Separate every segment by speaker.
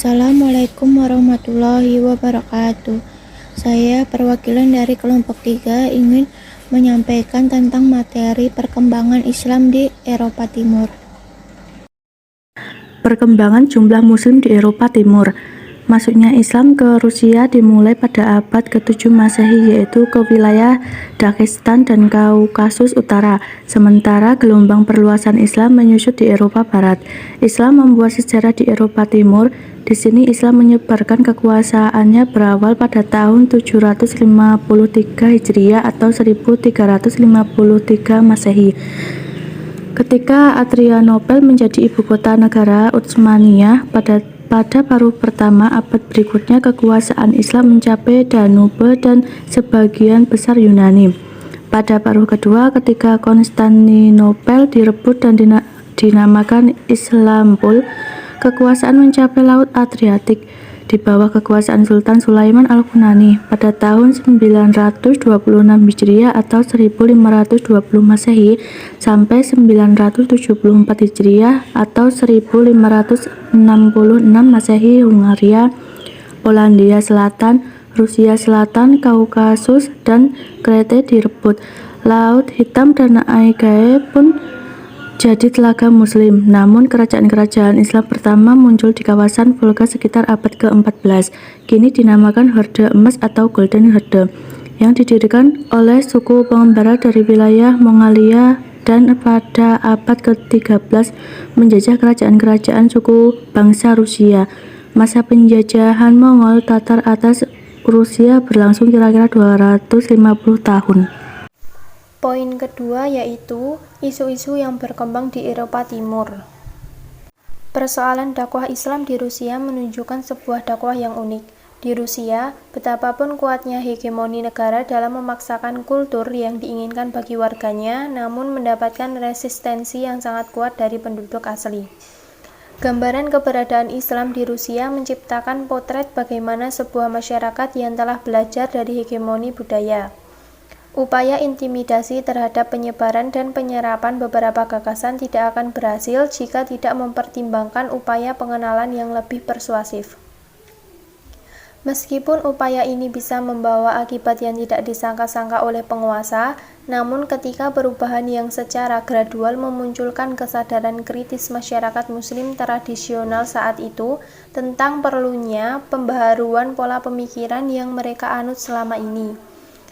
Speaker 1: Assalamualaikum warahmatullahi wabarakatuh. Saya perwakilan dari kelompok 3 ingin menyampaikan tentang materi perkembangan Islam di Eropa Timur.
Speaker 2: Perkembangan jumlah muslim di Eropa Timur. Masuknya Islam ke Rusia dimulai pada abad ke-7 Masehi, yaitu ke wilayah Dagestan dan Kaukasus Utara. Sementara gelombang perluasan Islam menyusut di Eropa Barat. Islam membuat sejarah di Eropa Timur. Di sini Islam menyebarkan kekuasaannya berawal pada tahun 753 Hijriah atau 1353 Masehi. Ketika Adrianopel menjadi ibu kota negara Utsmaniyah, pada paruh pertama abad berikutnya kekuasaan Islam mencapai Danube dan sebagian besar Yunani. Pada paruh kedua, ketika Konstantinopel direbut dan dinamakan Istanbul, kekuasaan mencapai Laut Adriatik di bawah kekuasaan Sultan Sulaiman Al-Yunani pada tahun 926 Hijriah atau 1520 Masehi sampai 974 Hijriah atau 1566 Masehi. Hungaria, Polandia Selatan, Rusia Selatan, Kaukasus, dan Kreta direbut. Laut Hitam dan Aegae pun jadi telaga muslim. Namun kerajaan-kerajaan Islam pertama muncul di kawasan Volga sekitar abad ke-14, kini dinamakan Horde Emas atau Golden Horde, yang didirikan oleh suku pengembara dari wilayah Mongolia dan pada abad ke-13 menjajah kerajaan-kerajaan suku bangsa Rusia. Masa penjajahan Mongol Tatar atas Rusia berlangsung kira-kira 250 tahun.
Speaker 1: Poin kedua yaitu isu-isu yang berkembang di Eropa Timur. Persoalan dakwah Islam di Rusia menunjukkan sebuah dakwah yang unik. Di Rusia, betapapun kuatnya hegemoni negara dalam memaksakan kultur yang diinginkan bagi warganya, namun mendapatkan resistensi yang sangat kuat dari penduduk asli. Gambaran keberadaan Islam di Rusia menciptakan potret bagaimana sebuah masyarakat yang telah belajar dari hegemoni budaya. Upaya intimidasi terhadap penyebaran dan penyerapan beberapa gagasan tidak akan berhasil jika tidak mempertimbangkan upaya pengenalan yang lebih persuasif. Meskipun upaya ini bisa membawa akibat yang tidak disangka-sangka oleh penguasa, namun ketika perubahan yang secara gradual memunculkan kesadaran kritis masyarakat muslim tradisional saat itu tentang perlunya pembaharuan pola pemikiran yang mereka anut selama ini.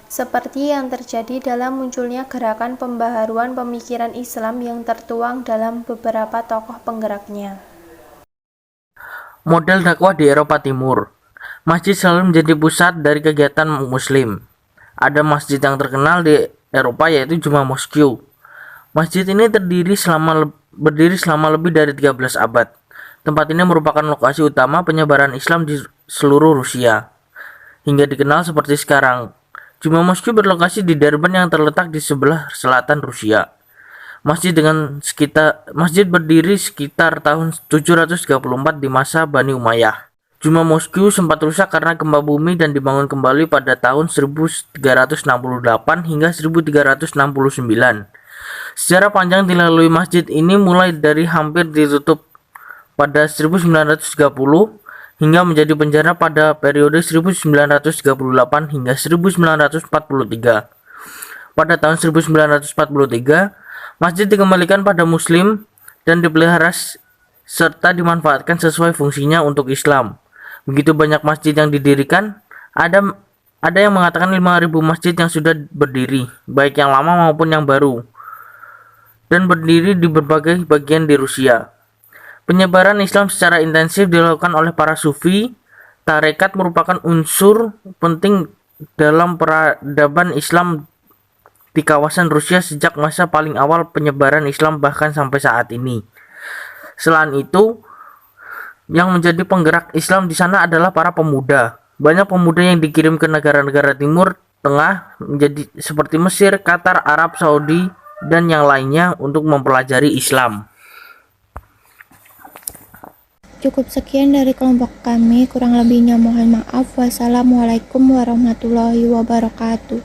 Speaker 1: Seperti yang terjadi dalam munculnya gerakan pembaharuan pemikiran Islam yang tertuang dalam beberapa tokoh penggeraknya.
Speaker 3: Model dakwah di Eropa Timur. Masjid selalu menjadi pusat dari kegiatan muslim. Ada masjid yang terkenal di Eropa yaitu Juma Mosque. Masjid ini berdiri selama lebih dari 13 abad. Tempat ini merupakan lokasi utama penyebaran Islam di seluruh Rusia, hingga dikenal seperti sekarang. Juma Mosque berlokasi di Derban yang terletak di sebelah selatan Rusia. Masjid berdiri sekitar tahun 734 di masa Bani Umayyah. Juma Mosque sempat rusak karena gempa bumi dan dibangun kembali pada tahun 1368 hingga 1369. Sejarah panjang dilalui masjid ini mulai dari hampir ditutup pada 1930 hingga menjadi penjara pada periode 1938 hingga 1943. Pada tahun 1943, masjid dikembalikan pada Muslim dan dipelihara serta dimanfaatkan sesuai fungsinya untuk Islam. Begitu banyak masjid yang didirikan, ada yang mengatakan 5.000 masjid yang sudah berdiri, baik yang lama maupun yang baru, dan berdiri di berbagai bagian di Rusia. Penyebaran Islam secara intensif dilakukan oleh para sufi. Tarekat merupakan unsur penting dalam peradaban Islam di kawasan Rusia sejak masa paling awal penyebaran Islam bahkan sampai saat ini. Selain itu, yang menjadi penggerak Islam di sana adalah para pemuda. Banyak pemuda yang dikirim ke negara-negara Timur Tengah menjadi seperti Mesir, Qatar, Arab Saudi, dan yang lainnya untuk mempelajari Islam.
Speaker 1: Cukup sekian dari kelompok kami, kurang lebihnya mohon maaf. Wassalamualaikum warahmatullahi wabarakatuh.